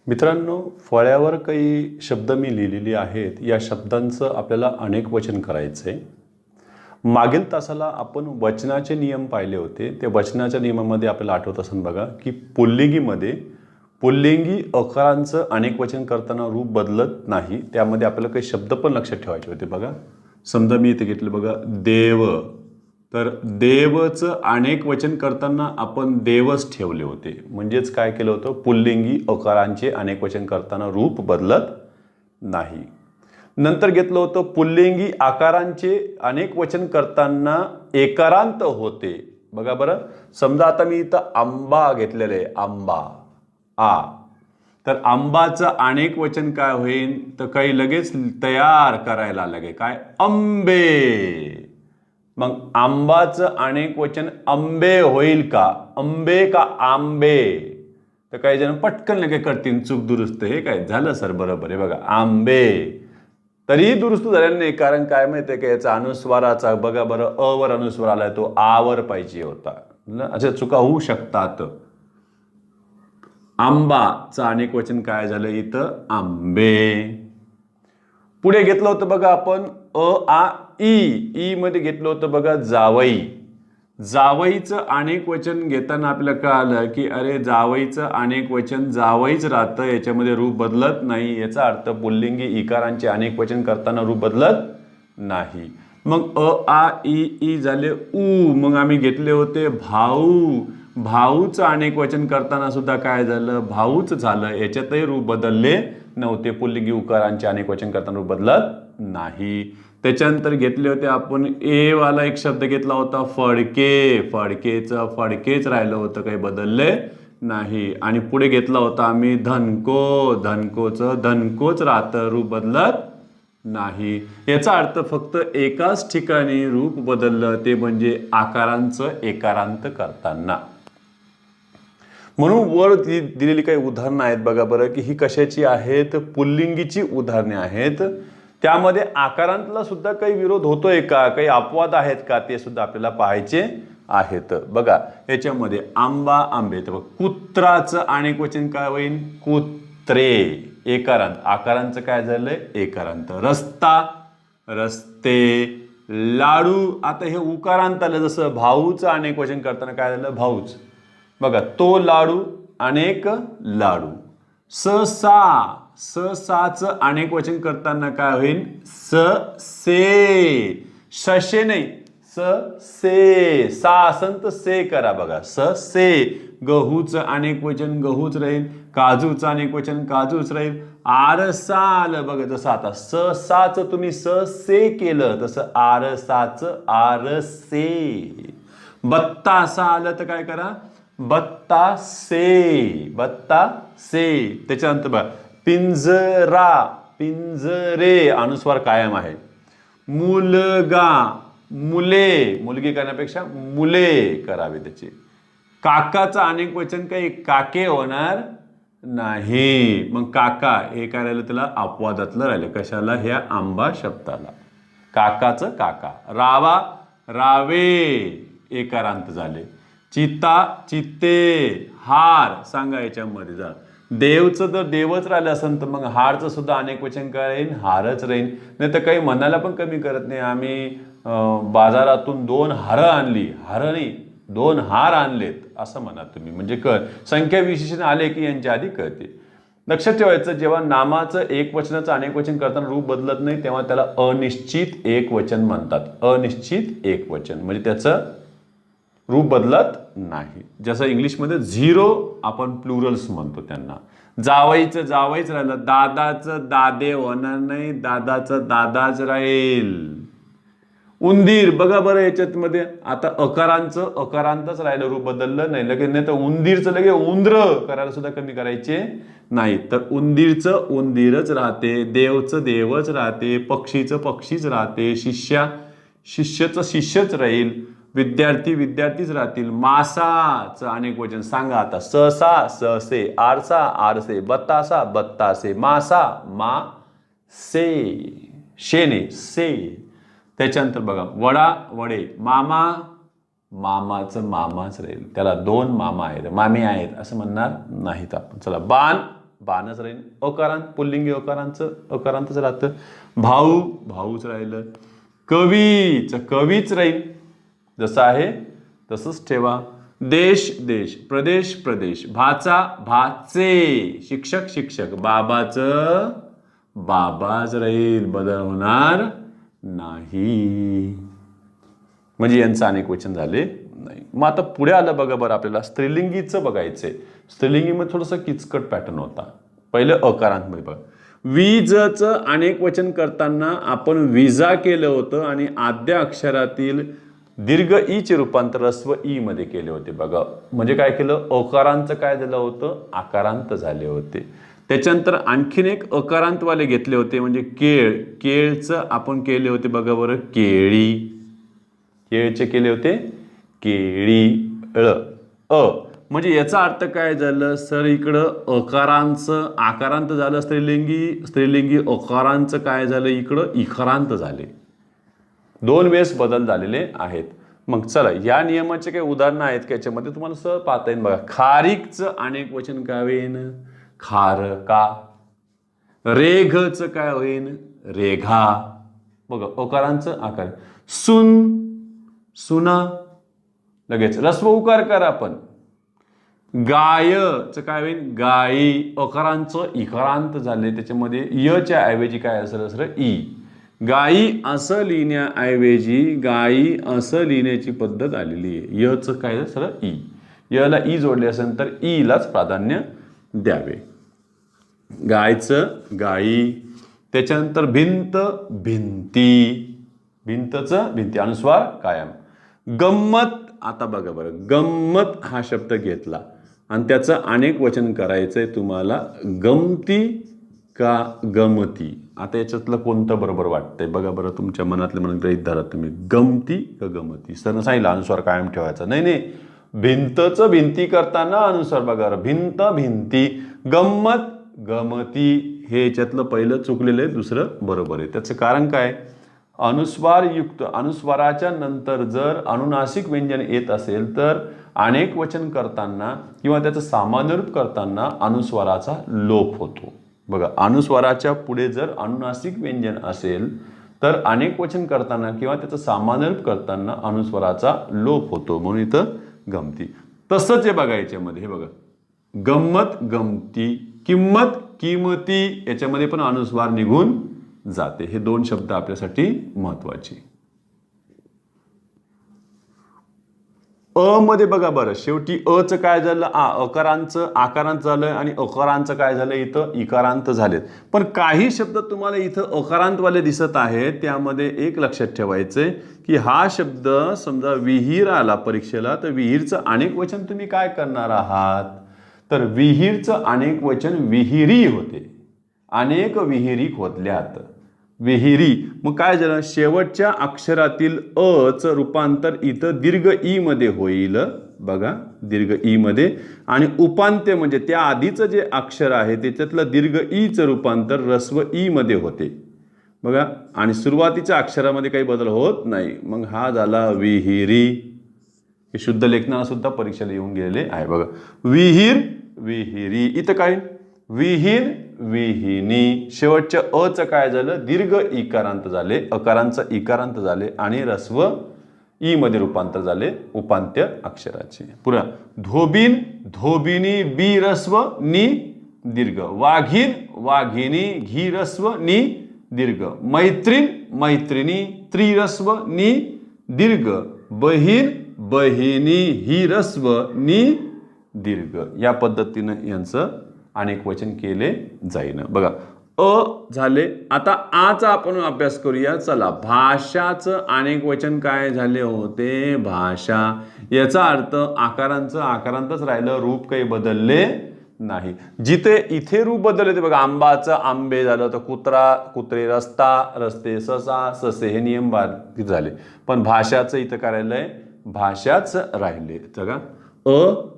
मित्रांनो, फळ्यावर काही शब्द मी लिहिलेले आहेत. या शब्दांचं आपल्याला अनेक वचन करायचं आहे. मागील तासाला आपण वचनाचे नियम पाहिले होते. त्या वचनाच्या नियमामध्ये आपल्याला आठवत असेल बघा की पुल्लिंगीमध्ये पुल्लिंगी अकारांचं अनेक वचन करताना रूप बदलत नाही. त्यामध्ये आपल्याला काही शब्द पण लक्षात ठेवायचे होते बघा. समजा मी इथे घेतलं बघा देव, तर देवचं अनेक वचन करताना आपण देवच ठेवले होते. म्हणजेच काय केलं होतं, पुल्लिंगी अकारांचे अनेक वचन करताना रूप बदलत नाही. नंतर घेतलं होतं पुल्लिंगी आकारांचे अनेक वचन करताना एकारांत होते. बघा बरं, समजा आता मी इथं आंबा घेतलेलं आहे, आंबा आ, तर आंबाचं अनेक वचन काय होईल, तर काही लगेच तयार करायला लागे काय, आंबे. मग आंबाचं अनेक वचन आंबे होईल का, आंबे का आंबे? तर काही जण पटकन लगे करतील चूक दुरुस्त. हे काय झालं सर, बरोबर आहे बघा, आंबे. तरीही दुरुस्त झालेलं नाही, कारण काय माहिती आहे का, याचा अनुस्वाराचा बघा बरं, अ वर अनुस्वार आलाय, तो आवर पाहिजे होता. अशा चुका होऊ शकतात. आंबाचं अनेक वचन काय झालं इथं, आंबे. पुढे घेतलं होतं बघा आपण अ आ ई मध्ये घेतलं होतं बघा जावई. जावईचं अनेक वचन घेताना आपल्याला कळालं की अरे जावईचं अनेक वचन जावईच राहतं, याच्यामध्ये रूप बदलत नाही. याचा अर्थ पुल्लिंगी इकारांचे अनेक वचन करताना रूप बदलत नाही. मग अ आ ई झाले ऊ. मग आम्ही घेतले होते भाऊ. भाऊचं अनेक वचन करताना सुद्धा काय झालं, भाऊच झालं. याच्यातही रूप बदलले नव्हते. पुल्लिंगी उकारांचे अनेक वचन करताना रूप बदलत नाही. त्याच्यानंतर घेतले होते आपण ए वाला एक शब्द घेतला होता फडके. फडकेचं फडकेच राहिलं होतं, काही बदलले नाही. आणि पुढे घेतला होता आम्ही धनको. धनकोचं धनकोच राहतं, रूप बदलत नाही. याचा अर्थ फक्त एकाच ठिकाणी रूप बदललं, ते म्हणजे आकारांचं एकारांत करताना. म्हणून वर दिलेली काही उदाहरणं आहेत बघा बरं, की ही कशाची आहेत, पुल्लिंगीची उदाहरणे आहेत. त्यामध्ये आकारांतला सुद्धा काही विरोध होतोय का, काही अपवाद आहेत का, ते सुद्धा आपल्याला पाहायचे आहेत. बघा याच्यामध्ये आंबा आंबे, तर कुत्राचं अनेक वचन काय होईल, कुत्रे. एकारांत, आकारांचं काय झालंय एकारांत. रस्ता रस्ते. लाडू, आता हे उकारांत आलं, जसं भाऊचं अनेक वचन करताना काय झालं, भाऊच. बघा तो लाडू अनेक लाडू. ससा, ससाचं अनेक वचन करताना काय होईल, स से. शशे नाही, स से. सा असंत से करा बघा, स से. गहूचं अनेक वचन गहूच राहील. काजूचं अनेक वचन काजूच राहील. आरसा आलं बघा, जसं आता स साचं तुम्ही स से केलं, तसं आरसाचं आरसे. बत्तासा आलं तर काय करा, बत्तासे. बत्तासे. त्याच्यानंतर बघा पिंजरा, पिंजरे अनुस्वार कायम आहे. मुलगा, मुले. मुलगी करण्यापेक्षा मुले करावे त्याचे. काकाचं अनेक वचन काही काके होणार नाही. मग काका हे काय राहिलं, त्याला अपवादातलं राहिलं. कशाला, ह्या आंबा शब्दाला. काकाचं काका. रावा रावे एकारांत झाले. चिता चित्ते. हार सांगा याच्यामध्ये जा. देवचं जर देवच राहिलं असेल तर मग हारचं सुद्धा अनेक वचन काय राहील, हारच राहील. नाही तर काही म्हणायला पण कमी करत नाही. आम्ही बाजारातून 2 हारं आणली, हारं नाही 2 हार आणलेत असं म्हणा तुम्ही, म्हणजे संख्या विशेषण आले की यांच्या आधी कळते. लक्षात ठेवायचं, जेव्हा नामाचं एक वचनाचं अनेक वचन करताना रूप बदलत नाही, तेव्हा त्याला अनिश्चित एक वचन म्हणतात. अनिश्चित एक वचन म्हणजे त्याचं रूप बदलत नाही. जसं इंग्लिशमध्ये 0 आपण प्लुरल्स म्हणतो त्यांना. जावईचं जावईच राहिलं. दादाचं दादे होणार नाही, दादाचं दादाच राहील. उंदीर बघा बरं, याच्यात मध्ये आता अकारांचं अकारांतच राहिलं, रूप बदललं नाही. लगेच नाही तर उंदीरचं लगे उंद्र करायला सुद्धा कमी करायचे नाही. तर उंदीरचं उंदीरच राहते, देवचं देवच राहते, पक्षीचं पक्षीच राहते, शिष्यचं शिष्यच राहील, विद्यार्थी विद्यार्थीच राहतील. मासाचं अनेक वचन सांगा आता, ससा ससे. आरसा आरसे. बत्तासा बत्तासे. मासा मा से. शेने से. त्याच्यानंतर बघा वडा वडे. मामा मामाचं मामाच राहील, त्याला 2 मामा आहेत, मामी आहेत असं म्हणणार नाहीत आपण. चला बाण बाणच राहील. अकारांत पुल्लिंगी अकारांचं अकारांतच राहतं. भाऊ भाऊच राहिलं. कवीचं कवीच राहील. जसं आहे तसंच ठेवा. देश देश, प्रदेश प्रदेश, भाचा भाचे, शिक्षक शिक्षक, बाबाचं बाबाच राहील, बदल होणार नाही. म्हणजे यांचं अनेक वचन झाले नाही. मग आता पुढे आलं बघा बरं, आपल्याला स्त्रीलिंगीचं बघायचंय. स्त्रीलिंगीमध्ये थोडंसं किचकट पॅटर्न होता. पहिलं अकारांतमध्ये बघा, वीजचं अनेक वचन करताना आपण विजा केलं होतं आणि आद्य अक्षरातील दीर्घ ईचे रूपांतर ह्रस्व ई मध्ये केले होते बघा. म्हणजे काय केलं, अकारांचं काय झालं होतं, आकारांत झाले होते. त्याच्यानंतर आणखीन एक अकारांतवाले घेतले होते, म्हणजे केळ. केळचं आपण केले होते बघा बरं, केळी. केळचे केले होते केळी. म्हणजे याचा अर्थ काय झालं सर, इकडं अकारांचं आकारांत झालं स्त्रीलिंगी, स्त्रीलिंगी अकारांचं काय झालं, इकडं इकारांत झाले. 2 वेळेस बदल झालेले आहेत. मग चला या नियमाचे काही उदाहरणं आहेत का याच्यामध्ये, तुम्हाला सहज पाहता येईल बघा. खारीकचं अनेक वचन काय होईन, खारका. रेघचं काय होईन, रेघा. बघा अकारांचं आकार. सुन सुना. लगेच रस्व उकार करा आपण. गायचं काय होईल, गायी. अकारांचं इकारांत झाले, त्याच्यामध्ये यच्या ऐवजी काय असेल ई. गायी असं लिहिण्याऐवजी गायी असं लिहिण्याची पद्धत आलेली आहे. यचं काय सरळ ई. यला ई जोडले असेल तर ईलाच प्राधान्य द्यावे. गायचं गायी. त्याच्यानंतर भिंत भिंती. भिंतचं भिंती, अनुस्वार कायम. गंमत, आता बघा बरं, गंमत हा शब्द घेतला आणि त्याचं अनेक वचन करायचंय तुम्हाला. गमती का गमती. आता याच्यातलं कोणतं बरोबर वाटतंय बघा बरं, तुमच्या मनातले म्हणून गृहीत धरा तुम्ही. गमती का गमती. सरनं सांगितलं अनुस्वार कायम ठेवायचा. नाही नाही, भिंतचं भिंती करताना अनुस्वार बघा, भिंत भिंती, गंमत गमती. हे याच्यातलं पहिलं चुकलेलं आहे, दुसरं बरोबर आहे. त्याचं कारण काय, अनुस्वारयुक्त अनुस्वाराच्या नंतर जर अनुनासिक व्यंजन येत असेल तर अनेक वचन करताना किंवा त्याचं सामान्य रूप करताना अनुस्वाराचा लोप होतो. बघा अनुस्वाराच्या पुढे जर अनुनासिक व्यंजन असेल तर अनेक वचन करताना किंवा त्याचं सामान्य रूप करताना अनुस्वाराचा लोप होतो, म्हणून इथं गमती. तसंच हे बघा याच्यामध्ये, हे बघा गंमत गमती, किंमत किमती, याच्यामध्ये पण अनुस्वार निघून जाते. हे 2 शब्द आपल्यासाठी महत्वाचे. अ मध्ये बघा बरं, शेवटी अचं काय झालं, अकारांचं आकारांत झालं आणि अकारांचं काय झालं, इथं इकारांत झालेत. पण काही शब्द तुम्हाला इथं अकारांतवाले दिसत आहेत. त्यामध्ये एक लक्षात ठेवायचंय की हा शब्द समजा विहीर आला परीक्षेला, तर विहीरचं अनेक वचन तुम्ही काय करणार आहात, तर विहीरचं अनेक वचन विहिरी होते. अनेक विहिरी खोदल्यात, विहिरी. मग काय झालं, शेवटच्या अक्षरातील अ चं रूपांतर इथं दीर्घ ई मध्ये होईल बघा, दीर्घ ई मध्ये. आणि उपांत्य म्हणजे त्या आधीचं जे अक्षर आहे त्याच्यातलं दीर्घ ई चं रूपांतर ह्रस्व ई मध्ये होते बघा. आणि सुरुवातीच्या अक्षरामध्ये काही बदल होत नाही. मग हा झाला विहिरी. हे शुद्ध लेखनाला सुद्धा परीक्षेला येऊन गेलेले आहे बघा. विहीर विहिरी. इथं काय, विहीर विहिनी. शेवटच्या अ चं काय झालं, दीर्घ इकारांत झाले, अकारांचं इकारांत झाले आणि ह्रस्व ई मध्ये रूपांतर झाले उपांत्य अक्षराचे. पुन्हा धोबीन धोबिनी, बी ह्रस्व नी दीर्घ. वाघीण वाघिनी, घी ह्रस्व नी दीर्घ. मैत्रीण मैत्रिणी, त्री ह्रस्व नी दीर्घ. बहीण बहिणी, ही ह्रस्व नी दीर्घ. या पद्धतीनं यांचं अनेक वचन केले जाईन बघा. अ झाले. आता आचा आपण अभ्यास करूया. चला, भाषाचं अनेक वचन काय झाले होते, भाषा. याचा अर्थ आकारांचं आकारांतच राहिलं, रूप काही बदलले नाही. जिथे इथे रूप बदलले ते बघा, आंबाचं आंबे झालं, तर कुत्रा कुत्रे, रस्ता रस्ते, ससा ससे, हे नियम बाधित झाले. पण भाषाचं इथं करायलंय, भाषाच राहिले बघा.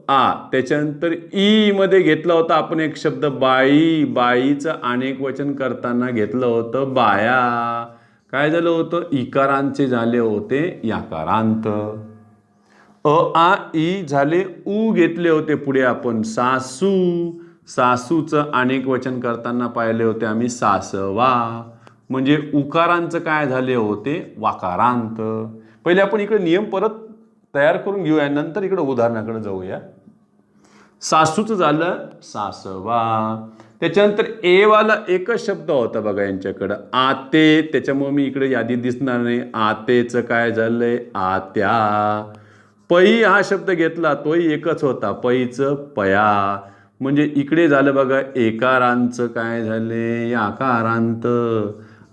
आ त्याच्यानंतर ई मध्ये घेतला होता आपण एक शब्द बाई. बाईचं अनेक वचन करताना घेतलं होतं बाया. काय झालं होतं, इकारांचे झाले होते याकारांत. आ ई झाले, ऊ घेतले होते पुढे आपण सासू. सासूचं अनेक वचन करताना पाहिले होते आम्ही सासवा, म्हणजे उकारांचं काय झाले होते वाकारांत. पहिले आपण इकडे नियम परत तयार करून घेऊया, नंतर इकडे उदाहरणाकडे जाऊया. सासूचं झालं सासवा. त्याच्यानंतर ए वाला एकच शब्द होता बघा यांच्याकडं आते, त्याच्यामुळे मी इकडे यादी दिसणार नाही. आतेचं काय झालंय आत्या. पै हा शब्द घेतला तोही एकच होता, पैचं पया. म्हणजे इकडे झालं बघा एकारांचं काय झाले याकारांत,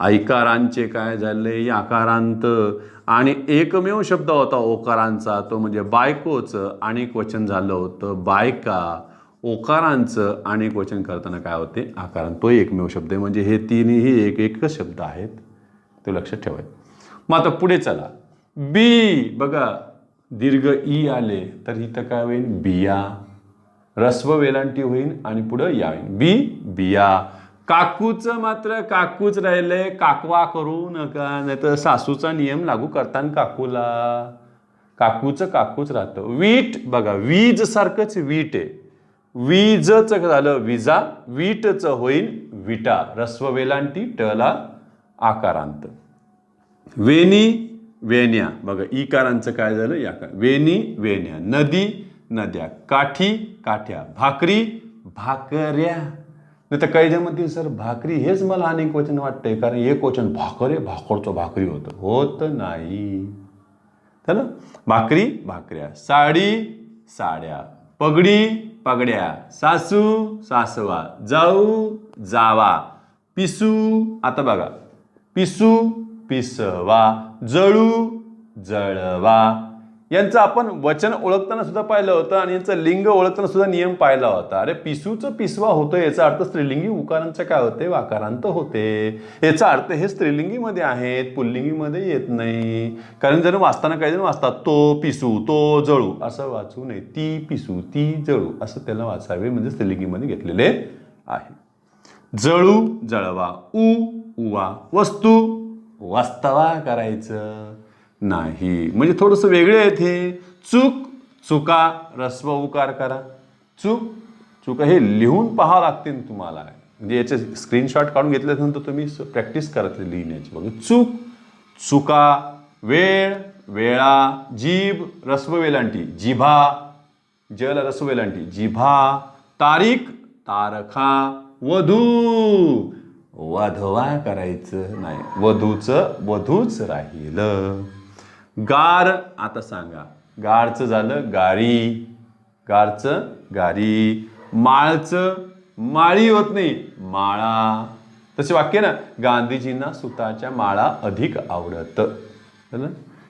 ऐकारांचे काय झाले याकारांत. आणि एकमेव शब्द होता ओकारांचा, तो म्हणजे बायकोचं अनेक वचन झालं होतं बायका. ओकारांचं अनेक वचन करताना काय होते आकारांत. तो एकमेव शब्द आहे, म्हणजे हे तिन्ही एकच शब्द आहेत, ते लक्षात ठेवायचं. मग आता पुढे चला. बी बघा दीर्घ ई आले तर इथं काय होईल बिया, रस्व वेलांटी होईल आणि पुढं या होईल बी बिया. काकूचं मात्र काकूच राहिलंय, काकवा करू नका, नाही तर सासूचा नियम लागू करताना काकूला काकूचं काकूच राहतं. वीट बघा वीज सारखंच वीट आहे, वीजच झालं विजा, वीटच होईल विटा, रस्व वेलांटी टला आकारांत. वेणी वेण्या बघा इकारांचं काय झालं या वेणी वेण्या. नदी नद्या, काठी काठ्या, भाकरी भाकऱ्या. नाही तर काही जण म्हणतील सर भाकरी हेच मला अनेक वचन वाटतंय, कारण एक वचन भाकरे भाकरचं भाकरी होतं, होत नाही. ना भाकरी भाकऱ्या. साडी साड्या, पगडी पगड्या, सासू सासवा, जाऊ जावा, पिसू आता बघा पिसू पिसवा, जळू जळवा. यांचं आपण वचन ओळखताना सुद्धा पाहिलं होतं आणि यांचं लिंग ओळखताना सुद्धा नियम पाहिला होता. अरे पिसूचं पिसवा होतं याचा अर्थ स्त्रीलिंगी उकारांचं काय होते वाकारांत होते. याचा अर्थ हे स्त्रीलिंगीमध्ये आहेत, पुल्लिंगीमध्ये येत नाही. कारण जर वाचताना काही जण वाचतात तो पिसू तो जळू असं वाचू नये, ती पिसू ती जळू असं त्याला वाचावे, म्हणजे स्त्रीलिंगीमध्ये घेतलेले आहे. जळू जळवा, उवा, वस्तू वास्तवा करायचं नाही, म्हणजे थोडंसं वेगळे आहेत हे. चूक चुका, रस्व उकार करा. चूक चुका हे लिहून पाहावं लागते तुम्हाला, म्हणजे याचे स्क्रीनशॉट काढून घेतल्यानंतर तुम्ही प्रॅक्टिस करत लिहिण्याची. बघा चूक चुका, वेळ वेळा, जीभ रस्व वेलांटी जिभा, जल रस्व वेलांटी जिभा, तारीख तारखा, वधू वधवा करायचं नाही, वधूचं वधूच राहिलं. गार आता सांगा गारचं झालं गारी, गारचं गारी. माळचं माळी होत नाही माळा. तसे वाक्य ना गांधीजींना सुताच्या माळा अधिक आवडत.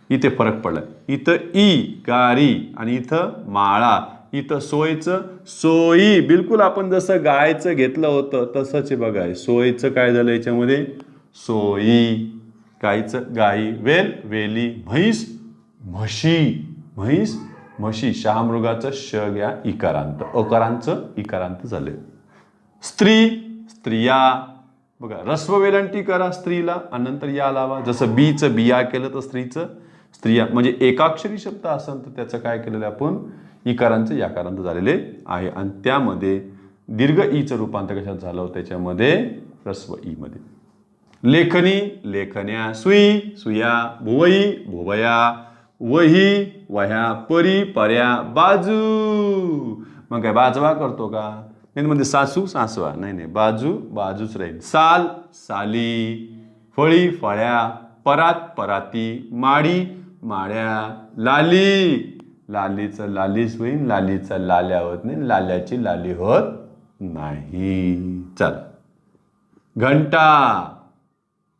इथे फरक पडला, इथं ई गारी आणि इथं माळा. इथं सोयचं सोयी, बिलकुल आपण जसं गायचं घेतलं होतं तसंच बघाय. सोयचं काय झालं याच्यामध्ये सोयी, गायचं गाई, वेल वेली, म्हैस म्हशी, म्हैस म्हशी. शहामृगाचं श घ्या इकारांत, अकारांचं इकारांत झाले. स्त्री स्त्रिया बघा रस्व वेलांटी करा स्त्रीला आणि नंतर या लावा. जसं बीचं बिया केलं तर स्त्रीचं स्त्रिया, म्हणजे एकाक्षरी शब्द असेल तर त्याचं काय केलेलं आपण इकारांचं याकारांत झालेले आहे. आणि त्यामध्ये दीर्घ ईचं रूपांतर कशात झालं होतं त्याच्यामध्ये रस्व ई मध्ये. लेखनी लेखन्या, सुई सुया, भुवई भुवया, वही वह्या, परी पर्या, बाजू. मग काय बाजवा करतो का नाही, म्हणजे सासू सासवा नाही नाही, बाजू बाजूच राहील. साल साली, फळी फळ्या, परात पराती, माडी माड्या, लाली लालीचं लालीच होईल, लालीचा लाल्या होत नाही, लाल्याची लाली होत नाही. चला घंटा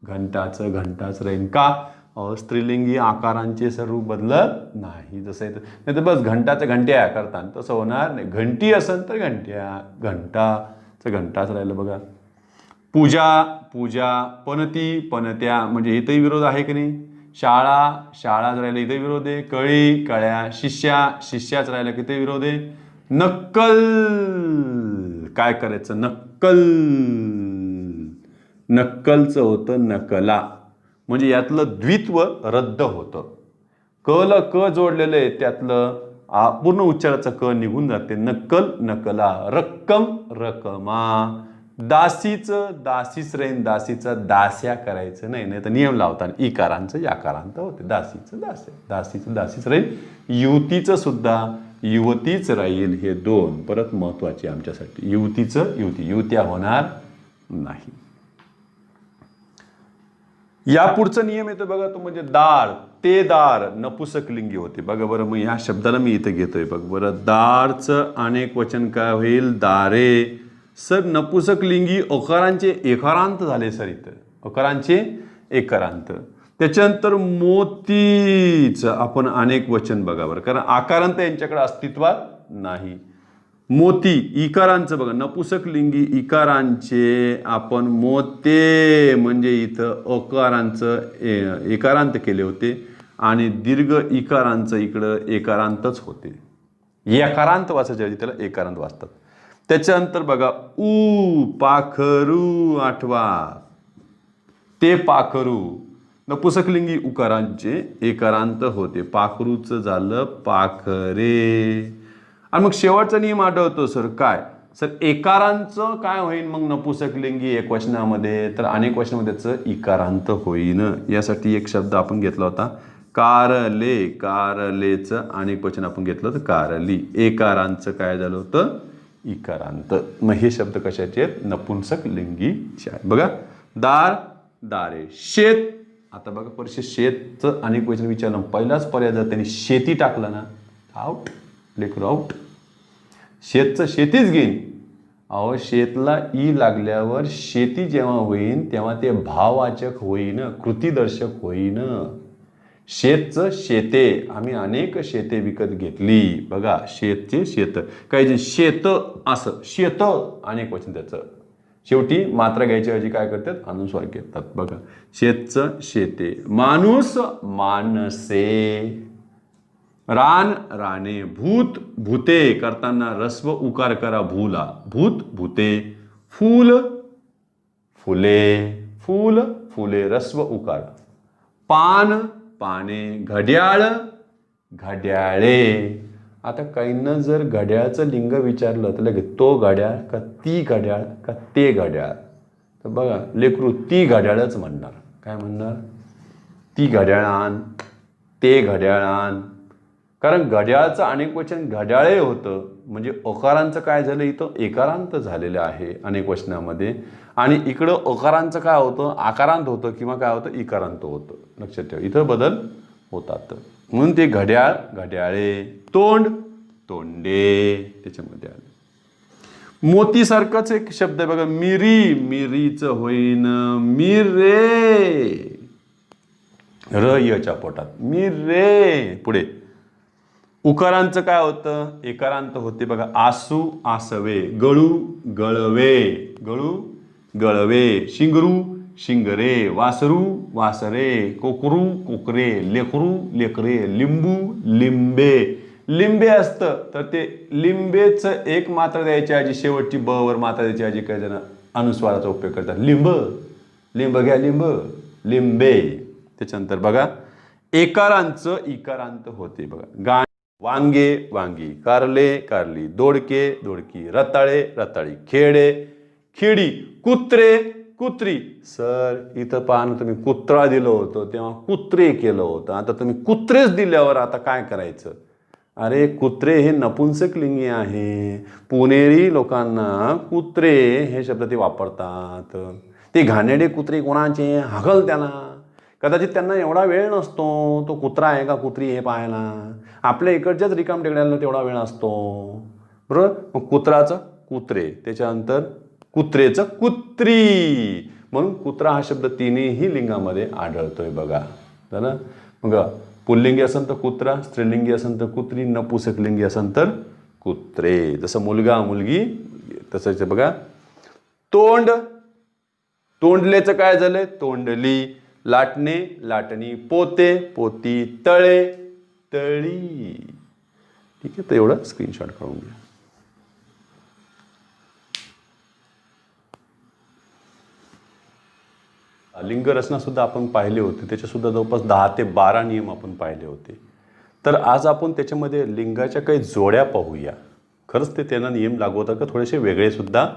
घंटाचं घंटाच राहील का स्त्रीलिंगी आकारांचे स्वरूप बदलत नाही. जसं नाही तर बस घंटाचं घंट्या करतात तसं होणार नाही. घंटी असेल तर घंट्या, घंटाचं घंटाच राहिलं बघा. पूजा पूजा, पणती पणत्या, म्हणजे इथंही विरोध आहे की नाही. शाळा शाळाच राहिलं इथे विरोध आहे. कळी कळ्या, शिष्या शिष्याच राहिलं की ते विरोध आहे. नक्कल काय करायचं नक्कल, नक्कलचं होतं नकला, म्हणजे यातलं द्वित्व रद्द होतं. क ला क जोडलेलं आहे त्यातलं पूर्ण उच्चाराचा क निघून जाते. नक्कल नकला, रक्कम रकमा. दासीचं दासीच राहीन, दासीचं दास्या करायचं नाही, नाही तर नियम लावताना इकारांचं याकारांत होते. दासीचं दास्य, दासीचं दासीच राहील. युवतीचं सुद्धा युवतीच राहील. हे दोन परत महत्वाचे आमच्यासाठी. युवतीचं युवती, युवत्या होणार नाही. या पुढचा नियम येतो बघा, तो म्हणजे दार. ते दार नपुसकलिंगी होते. बघा बरं, मग ह्या शब्दाला मी इथं घेतोय. बघ बरं, दारचं अनेक वचन काय होईल? दारे. सर नपुसकलिंगी अकारांचे एकारांत झाले सर इथं, अकारांचे एकारांत. त्याच्यानंतर मोतीचं आपण अनेक वचन बघा बरं, कारण आकारांत यांच्याकडे अस्तित्वात नाही. मोती इकारांचं बघा, नपुसकलिंगी इकारांचे आपण मोते म्हणजे इथं अकारांचं एकारांत केले होते आणि दीर्घ इकारांचं इकडं एकारांतच होते. एकारांत वाचायच्या ऐवजी त्याला एकारांत वाचतात. त्याच्यानंतर बघा, पाखरू आठवा. ते पाखरू नपुसकलिंगी उकारांचे एकारांत होते. पाखरूचं झालं पाखरे. आणि मग शेवटचा नियम आठवतो सर काय? सर एकारांचं काय होईल मग नपुसकलिंगी एकवचनामध्ये? तर अनेक वचनामध्येच इकारांत होईन. यासाठी एक शब्द आपण घेतला होता कारले. कारलेचं अनेक वचन आपण घेतलं होतं कारली. एकारांचं काय झालं होतं? इकारांत. मग हे शब्द कशाचे आहेत? नपुंसकलिंगीचे आहेत. बघा, दार दारे. शेत. आता बघा परिषद शेतचं अनेक वचन विचारलं, पहिलाच पर्याय जर त्यांनी शेती टाकला ना, आउट, लेकरू आउट. शेतचं शेतीच घेईन. अहो शेतला ई लागल्यावर शेती जेव्हा होईन तेव्हा ते भाववाचक होईन, कृतीदर्शक होईन. शेतचं शेते. आम्ही अनेक शेते विकत घेतली. बघा, शेतचे शेत. काही जण शेत असं, शेत अनेक वचन त्याचं. शेवटी मात्रा घ्यायच्या ऐवजी काय करतात? अनुस्वार घेतात. बघा, शेतचं शेते. माणूस मानसे. रान राणे. भूत भूते. करताना रस्व उकार करा भूला. भूत भूते. फूल फुले. फूल फुले रस्व उकार. पान पाने. घड्याळ घड्याळे. आता काहींना जर घड्याळचं लिंग विचारलं तर लगेच तो घड्याळ का ती घड्याळ का ते घड्याळ? तर बघा लेकरू ती घड्याळच म्हणणार. काय म्हणणार? ती घड्याळ आण, ते घड्याळ आण. कारण घड्याळचं अनेक वचन घड्याळे होतं. म्हणजे अकारांचं काय झालं? इथं एकारांत झालेलं आहे अनेक वचनामध्ये. आणि इकडं अकारांचं काय होतं? आकारांत होतं किंवा काय होतं? इकारांत होतं. लक्षात ठेवा, इथं बदल होतात. म्हणून ते घड्याळ घड्याळे. तोंड तोंडे त्याच्यामध्ये आले. मोतीसारखंच एक शब्द आहे बघा, मिरी. मिरीचं होईन मिरे. र यच्या पोटात मिरे. पुढे उकारांचं काय होतं? एकारांत होते बघा, आसू आसवे. गळू गळवे. गळू गळवे. शिंगरू शिंगरे. वासरू वासरे. कोकरू कोकरे. लेकरू लेकरे. लिंबू लिंबे. लिंबे असतं तर ते लिंबेचं एक मात्रा द्यायच्या ऐवजी शेवटची ब वर मात्रा द्यायच्या ऐवजी काही जण अनुस्वाराचा उपयोग करतात. लिंब. लिंब घ्या लिंब. लिंबे. त्याच्यानंतर बघा, एकारांचं इकारांत होते बघा. वांगे वांगी. कारले कारली. दोडके दोडकी. रताळे रताळी. खेडे खेडी. कुत्रे कुत्री. सर इथं पहा ना, तुम्ही कुत्रा दिलं होतं तेव्हा कुत्रे केलं होतं. आता तुम्ही कुत्रेच दिल्यावर आता काय करायचं? अरे कुत्रे हे नपुंसकलिंगी आहे. पुणेरी लोकांना कुत्रे हे शब्द ते वापरतात. ते घाणेरडे कुत्रे कोणाचे? हाकल त्याला. कदाचित त्यांना एवढा वेळ नसतो तो कुत्रा आहे का कुत्री हे पाहायला. आपल्या इकडच्याच रिकाम टेकड्यांना तेवढा वेळ असतो. बरोबर. मग कुत्राचं कुत्रे. त्याच्यानंतर कुत्रेचं कुत्री. म्हणून कुत्रा हा शब्द तिन्ही लिंगामध्ये आढळतोय बघा. झालं. मग पुल्लिंगी असेल तर कुत्रा, स्त्रीलिंगी असेल तर कुत्री, नपुंसकलिंगी असेल तर कुत्रे. जसं मुलगा मुलगी तसंच बघा. तोंड. तोंडलेचं काय झालंय? तोंडली. लाटणे लाटणी. पोते पोती. तळे तळी. ठीक आहे, तर एवढं स्क्रीनशॉट काढून घ्या. लिंग रचना सुद्धा आपण पाहिले होते. त्याचे सुद्धा जवळपास 10 ते 12 नियम आपण पाहिले होते. तर आज आपण त्याच्यामध्ये लिंगाच्या काही जोड्या पाहूया. खरंच ते त्यांना नियम लागू होतात का थोडेसे वेगळे सुद्धा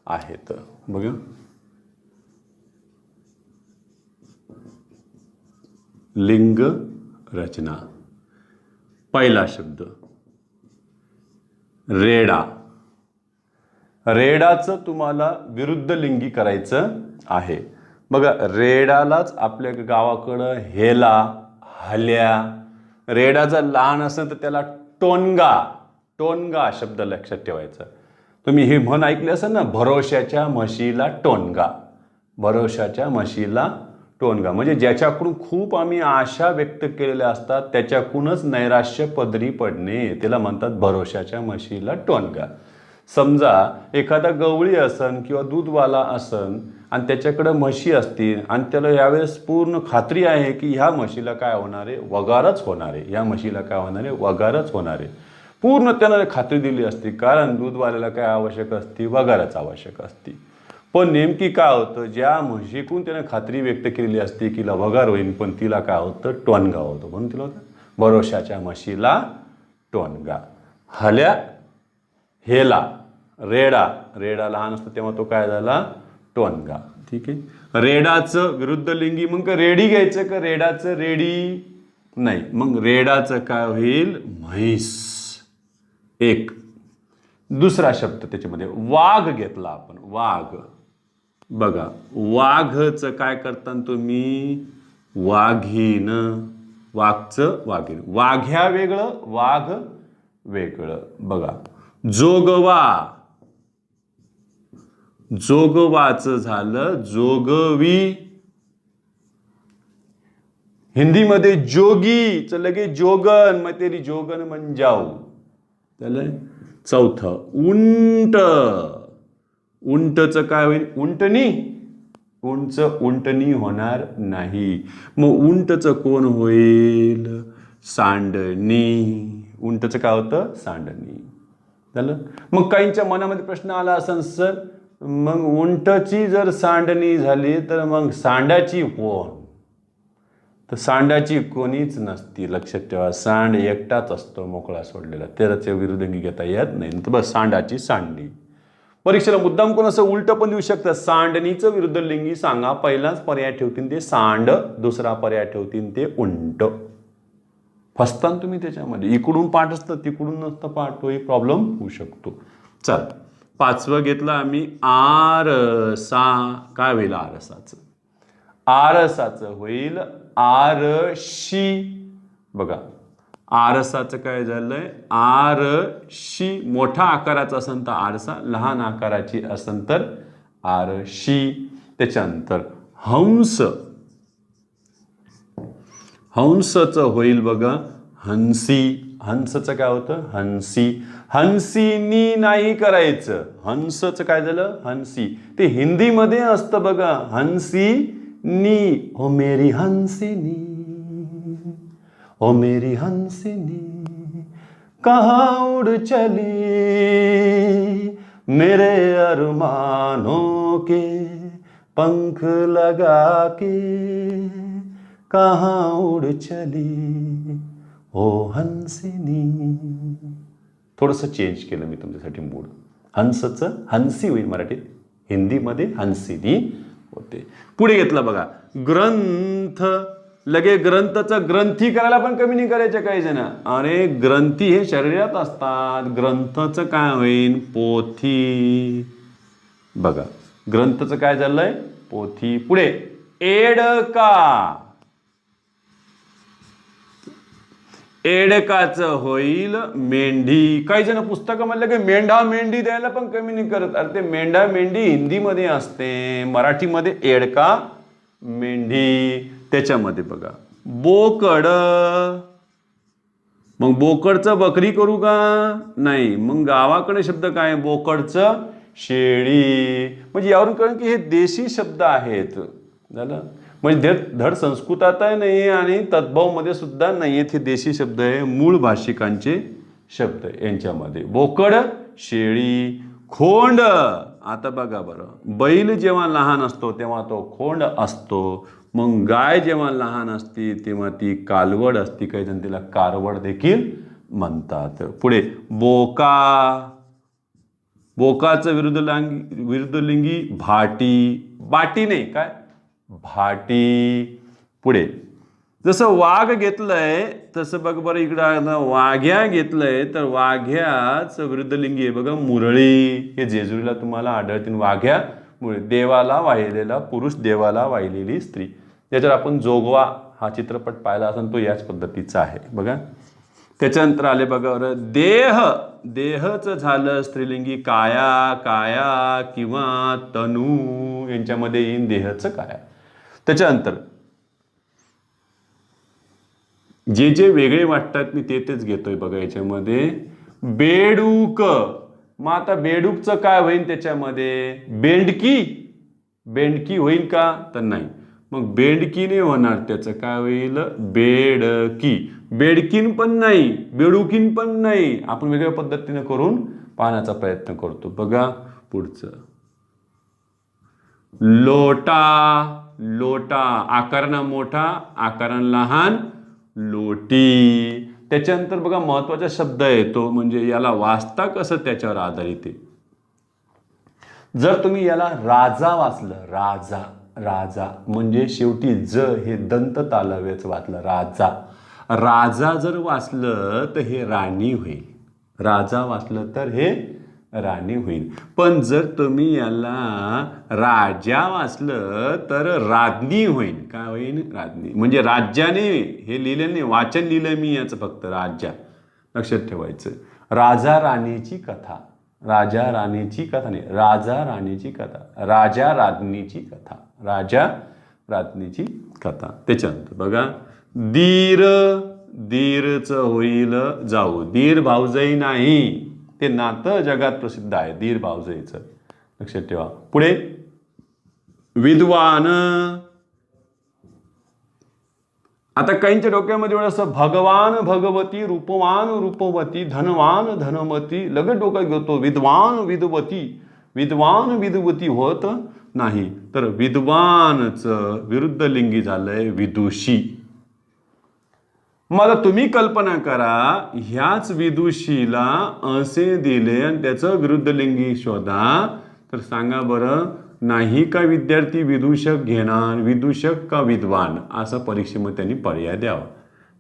आहेत. बघा, लिंग रचना. पहिला शब्द रेडा. रेडाचं तुम्हाला विरुद्ध लिंगी करायचं आहे. बघा, रेडालाच आपल्या गावाकडं हेला, हल्या. रेडा जर लहान असेल तर त्याला टोनगा, टोनगा शब्द लक्षात ठेवायचा. तुम्ही ही म्हण ऐकली असेल ना, भरोशाच्या म्हशीला टोनगा. भरोशाच्या म्हशीला टोनगा म्हणजे ज्याच्याकडून खूप आम्ही आशा व्यक्त केलेल्या असतात त्याच्याकडूनच नैराश्य पदरी पडणे, त्याला म्हणतात भरोशाच्या म्हशीला टोनगा. समजा एखादा गवळी असन किंवा दूधवाला असन आणि त्याच्याकडे म्हशी असतील आणि त्याला यावेळेस पूर्ण खात्री आहे की ह्या म्हशीला काय होणार आहे, वगारच होणार आहे. ह्या म्हशीला काय होणार आहे, वगारच होणार आहे. पूर्ण त्याला खात्री दिली असती, कारण दूधवाल्याला काय आवश्यक असते, वगारच आवश्यक असते. पण नेमकी काय होतं, ज्या म्हशीकून त्याने खात्री व्यक्त केलेली असते की वगार होईल, पण तिला काय होतं, टोनगा होतो. म्हणून तिला होतं भरोशाच्या म्हशीला टोनगा. हल्या, हेला, रेडा. रेडा लहान असतो तेव्हा तो काय झाला, टोनगा. ठीक आहे. रेडाचं विरुद्ध लिंगी मग का रेडी घ्यायचं का रेडाचं रेडी नाही, मग रेडाचं काय होईल, म्हैस. एक. दुसरा शब्द त्याच्यामध्ये वाघ घेतला आपण, वाघ. बघा, वाघचं काय करता तुम्ही, वाघीण. वाघचं वाघीण. वाघ्या वेगळं, वाघ वेगळं. बघा, जोगवा. जोगवाचं झालं जोगवी. हिंदीमध्ये जोगी च लगे जोगन, मग तेरी जोगन मन जाऊ. झालं. चौथं उंट. उंटचं काय होईल, उंटणी. उंच उंटणी होणार नाही. मग उंटचं कोण होईल, सांडणी. उंटचं काय होतं, सांडणी. झालं. मग काहींच्या मनामध्ये प्रश्न आला असेल, सर मग उंटची जर सांडणी झाली तर मग सांडाची कोण, तर सांडाची कोणीच नसती. लक्षात ठेवा, सांड एकटाच असतो मोकळा सोडलेला, त्याचे विरुद्धंगी घेता येत नाही. तर बस सांडाची सांडणी. परीक्षेला मुद्दाम कोण असं उलट पण देऊ शकतं, सांडणीचं विरुद्ध लिंगी सांगा. पहिलाच पर्याय ठेवतील ते सांड, दुसरा पर्याय ठेवतील ते उंट. फसताना तुम्ही त्याच्यामध्ये, इकडून पाठ असतं तिकडून नसतं पाठ, तोही प्रॉब्लेम होऊ शकतो. चल, पाचवं घेतलं आम्ही आरसा. काय होईल आरसाचं, आरसाचं होईल आरशी. बघा, आरसाचं काय झालंय, आरशी. मोठा आकाराचा असेल तर आरसा, लहान आकाराची असेल तर आरशी. त्याच्यानंतर हंस. हंसचं होईल बघा हंसी. हंसचं काय होतं, हंसी. हंसीनी नाही करायचं, हंसचं काय झालं, हंसी. ते हिंदीमध्ये असतं बघा, हंसी नी. ओ मेरी हंसिनी, ओ मेरी हंसिनी, कहाँ उड़ चली मेरे अरमानों के पंख लगा के, कहाँ उड़ चली ओ हंसिनी. थोडंसं चेंज केलं मी तुमच्यासाठी मूड. हंसचं हंसी होईल मराठीत, हिंदीमध्ये हंसिनी होते. पुढे घेतलं बघा ग्रंथ. लगे ग्रंथचं ग्रंथी करायला पण कमी नाही करायचं काही जण. अरे ग्रंथी हे शरीरात असतात, ग्रंथचं काय होईल, पोथी. बघा, ग्रंथचं काय झालंय, पोथी. पुढे एडका. एडकाचं होईल मेंढी. काही जण पुस्तकं म्हणलं की मेंढा मेंढी द्यायला पण कमी नाही करत. अरे ते मेंढा मेंढी हिंदीमध्ये असते, मराठीमध्ये एडका मेंढी. त्याच्यामध्ये बघा बोकड. मग बोकडचं बकरी करू का, नाही. मग गावाकडे शब्द काय, बोकडचं शेळी. म्हणजे यावरून कळलं की हे देशी शब्द आहेत. झालं. म्हणजे धड संस्कृतातही नाही आणि तद्भवमध्ये सुद्धा नाही आहेत. हे देशी शब्द आहे, मूळ भाषिकांचे शब्द यांच्यामध्ये. बोकड, शेळी, खोंड. आता बघा बरं, बैल जेव्हा लहान असतो तेव्हा तो खोंड असतो, मग गाय जेव्हा लहान असते तेव्हा ती कालवड असते, काही जण तिला कारवड देखील म्हणतात. पुढे बोका, बोकाचं विरुद्धलिंगी भाटी, बाटी नाही काय भाटी. पुढे जसं वाघ घेतलंय तसं बघ बरं इकडं वाघ्या घेतलंय, तर वाघ्याचं विरुद्धलिंगी आहे बघा मुरळी. हे जेजुरीला तुम्हाला आढळतील. वाघ्या मुरळी, देवाला वाहिलेला पुरुष, देवाला वाहिलेली स्त्री. ज्याच्यावर आपण जोगवा हा चित्रपट पाहिला असेल तो याच पद्धतीचा आहे बघा. त्याच्यानंतर आले बघा बरं देह, देहचं झालं स्त्रीलिंगी काया, काया किंवा तनू यांच्यामध्ये येईन देहचं काया. त्याच्यानंतर जे जे वेगळे वाटतात मी तेच घेतोय बघा याच्यामध्ये. बेडूक, मग आता बेडूकचं काय होईल त्याच्यामध्ये, बेंडकी, बेंडकी होईल का, तर नाही. मग बेंडकी नाही होणार, त्याचं काय होईल बेडकी. बेडकीन पण नाही, बेडुकीन पण नाही. आपण वेगळ्या पद्धतीने करून पाहण्याचा प्रयत्न करतो बघा. पुढचं लोटा, लोटा आकारानं मोठा, आकारानं लहान, लोटी. त्याच्यानंतर बघा महत्वाचा शब्द येतो, म्हणजे याला वाचता कसं त्याच्यावर आधारित आहे. जर तुम्ही याला राजा वाचलं, राजा, राजा म्हणजे शेवटी ज हे दंत तालव्याचं वाचलं राजा. राजा जर वाचलं तर हे राणी होईल, राजा वाचलं तर हे राणी होईल. पण जर तुम्ही याला राजा वाचलं तर राज्ञी होईल. काय होईल, राज्ञी. म्हणजे राज्याने हे लिहिलं नाही, वाचन लिहिलं मी याचं फक्त राज्या. लक्षात ठेवायचं. राजा राणीची कथा, राजा राणीची कथा नाही, राजा राणीची कथा, राजा राज्ञीची कथा, राजा राज्ञीची कथा. त्याच्यानंतर बघा दीर, दीरचं होईल जाऊ. दीर भाऊजाई नाही, ते नातं जगात प्रसिद्ध आहे दीर भाऊजाईचं, लक्षात ठेवा. पुढे विद्वान. आता काहींच्या डोक्यामध्ये असं भगवान भगवती, रूपवान रूपवती, धनवान धनवती लगेच डोक्यात घेतो. विद्वान विदुवती, विद्वान विदुवती होत नाही, तर विद्वानचं विरुद्ध लिंगी झालंय विदुषी. मग तुम्ही कल्पना करा, ह्याच विदुषीला असे दिले आणि त्याचं विरुद्ध लिंगी शोधा, तर सांगा बरं नाही का विद्यार्थी विदूषक घेणार, विदूषक का विद्वान, असा परीक्षेमध्ये त्यांनी पर्याय द्यावा.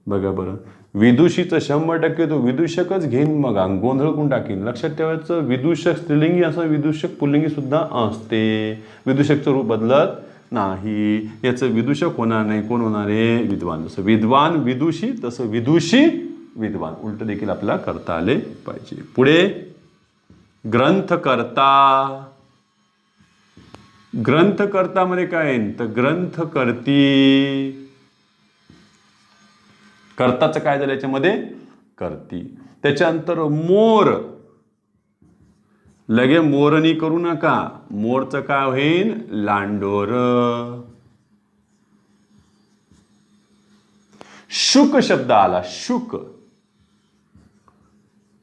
बघा बरं, विदुषीचं 100% तो विदूषकच घेईन, मग गोंधळ कोण टाकीन. लक्षात ठेवायचं, विदूषक स्त्रीलिंगी असं विदूषक पुल्लिंगी सुद्धा असते. विदूषकचं रूप बदलत नाही. याचं विदूषक होणार नाही, कोण होणार आहे, विद्वान. जसं विद्वान विदुषी तसं विदुषी विद्वान, उलट देखील आपल्याला करता आले पाहिजे. पुढे ग्रंथकर्ता. ग्रंथकर्तामध्ये काय आहे, तर ग्रंथकर्ती. कर्ताचं काय झालं याच्यामध्ये, करती. त्याच्यानंतर मोर, लगे मोरणी करू नका, मोरचं काय होईल, लांडोर. शुक शब्द आला, शुक,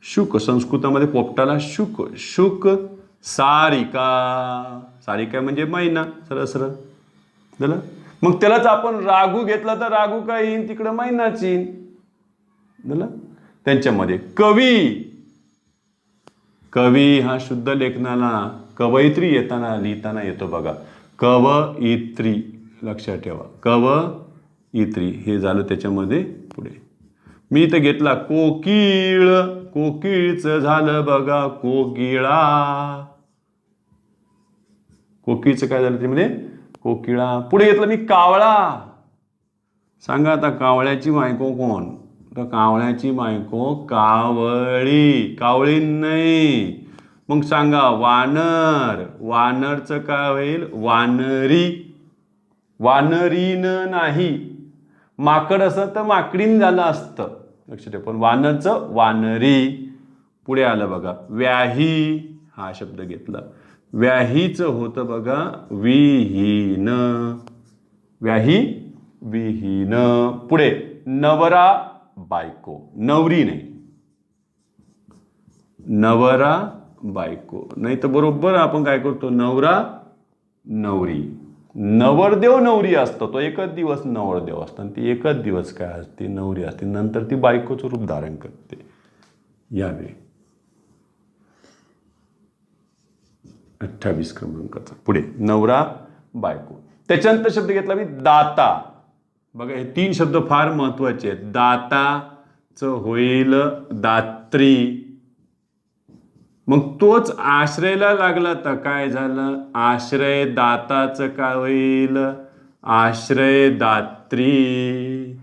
शुक संस्कृतामध्ये पोपटाला शुक, शुक. सारिका, सारिका म्हणजे मैना, सरळ सरळ झालं. मग त्यालाच आपण राघू घेतला तर राघू काय येईन, तिकडं मैनाच येईन झालं. त्यांच्यामध्ये कवी, कवी हा शुद्ध लेखनाला कवयित्री येताना लिहिताना येतो बघा, कवयित्री, लक्षात ठेवा, कवयित्री हे झालं. त्याच्यामध्ये पुढे मी इथं घेतला कोकिळ, कोकिळचं झालं बघा कोकिळा. कोकिळचं काय झालं त्यामध्ये, कोकिळा. पुढे घेतलं मी कावळा. सांगा आता कावळ्याची बायको कोण, तर कावळ्याची बायको कावळी, कावळी नाही. मग सांगा वानर, वानरचं काय होईल, वानरी, वानरीन नाही. माकड असं तर माकडीन झालं असतं, लक्षात ठेवा, पण वानरचं वानरी. पुढे आलं बघा व्याही, हा शब्द घेतला. व्याहीचं होतं बघा विहीन, व्याही विहीन. पुढे नवरा बायको, नवरी नाही, नवरा बायको. नाही तर बरोबर आपण काय करतो, नवरा नवरी, नवरदेव नवरी असतो तो एकच दिवस नवरदेव असतो आणि ती एकच दिवस काय असते, नवरी असते. नंतर ती बायकोचं रूप धारण करते. यावेळी 28 क्रमांकाचा पुढे नवरा बायको. त्याच्यानंतर शब्द घेतला मी दाता. बघा हे 3 शब्द फार महत्वाचे आहेत. दाताच होईल दात्री. मग तोच आश्रयला लागला तर काय झालं, आश्रय दाताचं काय होईल, आश्रय दात्री.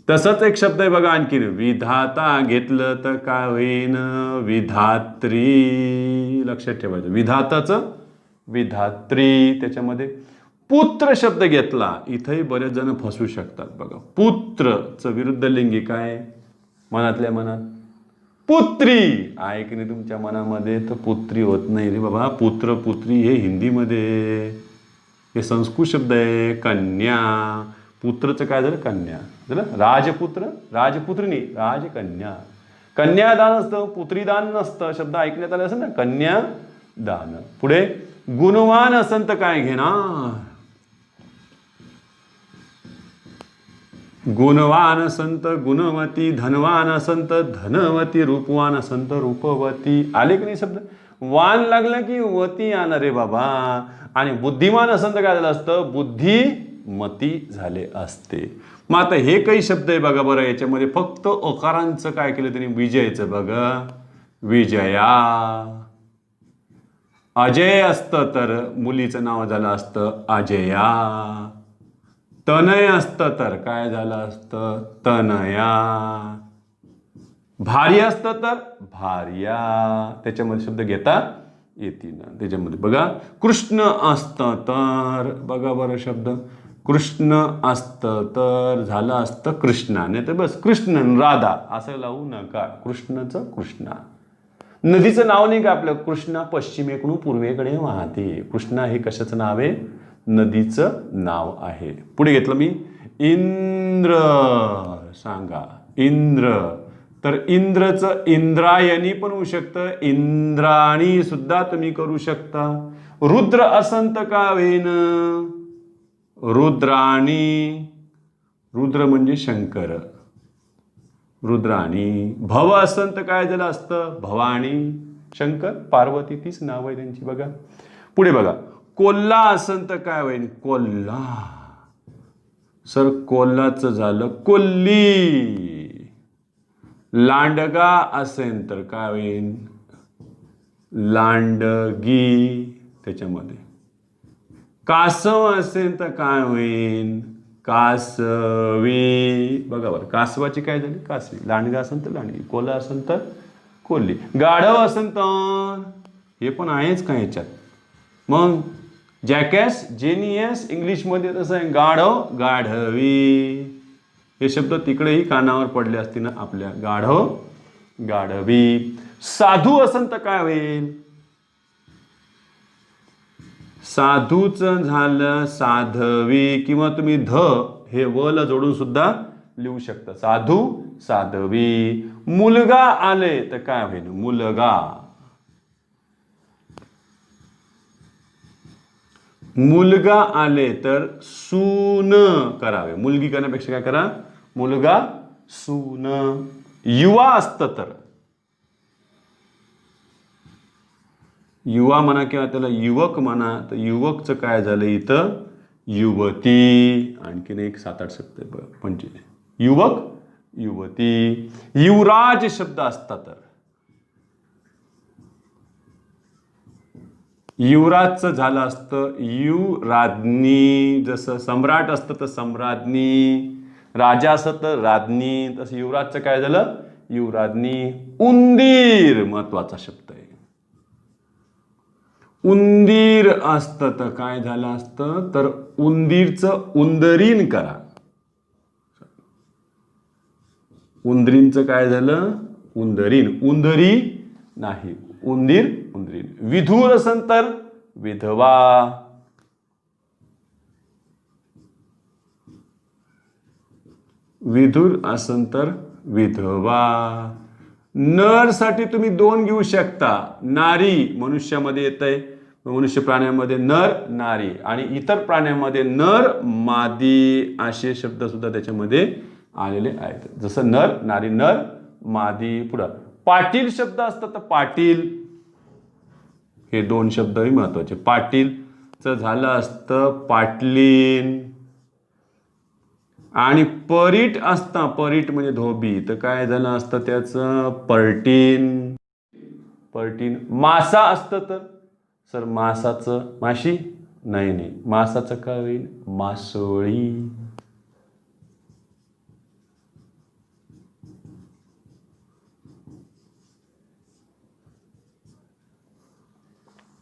तसंच एक शब्द आहे बघा आणखीन, विधाता घेतलं तर काय होईल, विधात्री. लक्षात ठेवायचं, विधाताचं विधात्री. त्याच्यामध्ये पुत्र शब्द घेतला, इथंही बरेच जण फसू शकतात बघा. पुत्रचं विरुद्ध लिंगी काय, मनातल्या मनात पुत्री आहे की नाही तुमच्या मनामध्ये, तर पुत्री होत नाही रे बाबा. पुत्र पुत्री हे हिंदीमध्ये, हे संस्कृत शब्द आहे. कन्या, पुत्रचं काय झालं, कन्या झालं. राजपुत्र, राजपुत्री नाही, राजकन्या. कन्यादान असतं, पुत्रीदान नसतं. शब्द ऐकण्यात आले असेल ना, कन्यादान. पुढे गुणवान असन तर काय घेणार, गुणवान संत गुणवती, धनवान संत धनवती, रूपवान संत रूपवती. आले की नाही शब्द, वान लागलं की वती आणार रे बाबा. आणि बुद्धिमान संत काय झालं असतं, बुद्धिमती झाले असते. मग आता हे काही शब्द आहे बघा बरं, याच्यामध्ये फक्त अकारांचं काय केलं त्यांनी, विजयचं बघा, विजया. अजय असतं तर मुलीचं नाव झालं असतं अजया. तनय असतं तर काय झालं असतं, तनया. भार्या असतं तर भार्या. त्याच्यामध्ये शब्द घेता येतील ना. त्याच्यामध्ये बघा कृष्ण असतं तर, बघा बरं शब्द, कृष्ण असतं तर झालं असतं कृष्णा. नाही तर बस कृष्ण राधा असं लावू नका, कृष्णचं कृष्णा. नदीचं नाव नाही का आपलं, कृष्णा पश्चिमेकडून पूर्वेकडे वाहते. कृष्णा हे कशाचं नाव आहे, नदीचं नाव आहे. पुढे घेतलं मी इंद्र. सांगा इंद्र, तर इंद्रचं इंद्रायणी पण होऊ शकतं, इंद्राणी सुद्धा तुम्ही करू शकता. रुद्र असंत का होईन, रुद्राणी. रुद्र म्हणजे शंकर, रुद्राणी. भव असंत काय झालं असतं, भवानी. शंकर पार्वती तीच नाव आहे त्यांची. बघा पुढे बघा, कोल्हा असंत काय होईल, कोल्हा. सर कोल्हाचं झालं कोल्ली. लांडगा असेल तर काय होईल, लांडगी. त्याच्यामध्ये कासव असेल तर काय होईल, कासवी. बघा बरं, कासवाची काय झाली, कासवी. लांडगा असेल तर लांडगी, कोल्हा असेल तर कोल्ही. गाढव असेल तर हे पण आहेच का याच्यात. मग जॅकॅस, जेनियस इंग्लिशमध्ये तसं आहे, गाढव गाढवी. हे शब्द तिकडेही कानावर पडले असतील ना आपल्या, गाढव गाढवी. साधू असेल तर काय होईल, साधूचं झालं साधवी, किंवा तुम्ही ध हे व ला जोडून सुद्धा लिहू शकता, साधू साधवी. मुलगा आले तर काय होईल, मुलगा. मुलगा आले तर सून करावे. मुलगी करण्यापेक्षा काय करा, मुलगा सून. युवा असतं तर, युवा म्हणा किंवा त्याला युवक म्हणा, तर युवकचं काय झालं इथं, युवती. आणखीन एक 7-8 शब्द आहे, 25. युवक युवती. युवराज शब्द असता तर, युवराजचं झालं असतं युवराज्ञी. जसं सम्राट असतं तर सम्राज्ञी, राजा असतं तर राज्ञी, तसं युवराजचं काय झालं, युवराज्ञी. उंदीर महत्वाचा शब्द आहे. उंदीर असतं तर काय झालं असतं, तर उंदीरचं उंदरीन करा. उंदरींचं काय झालं, उंदरीन. उंदरी नाही, उंदीर उंदरीन. विधूर असन तर विधवा. विधूर असन तर विधवा. नर साठी तुम्ही 2 घेऊ शकता. नारी मनुष्यामध्ये येतंय, मनुष्य प्राण्यामध्ये नर नारी, आणि इतर प्राण्यामध्ये नर मादी असे शब्द सुद्धा त्याच्यामध्ये आलेले आहेत. जसं नर नारी, नर मादी. पुढं पाटील शब्द असतात तर पाटील, हे 2 शब्दही महत्वाचे. पाटीलचं झालं असतं पाटलीन, आणि परीट असता, परीट म्हणजे धोबी, तर काय झालं असतं त्याचं पर्टीन. पर्टीन. मासा असतं तर सर मासाचं माशी, नाही नाही, मासाचं काय होईल, मासोळी.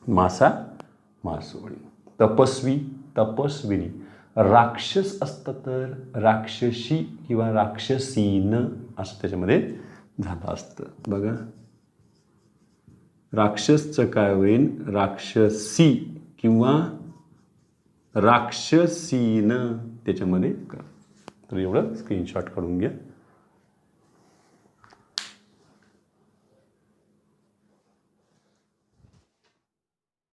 मासा मासोळी. तपस्वी तपस्विनी. राक्षस असतं तर राक्षसी किंवा राक्षसीन असं त्याच्यामध्ये झालं असतं. बघा राक्षसचं काय होईल, राक्षसी किंवा राक्षसीन त्याच्यामध्ये. तर एवढं स्क्रीनशॉट काढून घ्या.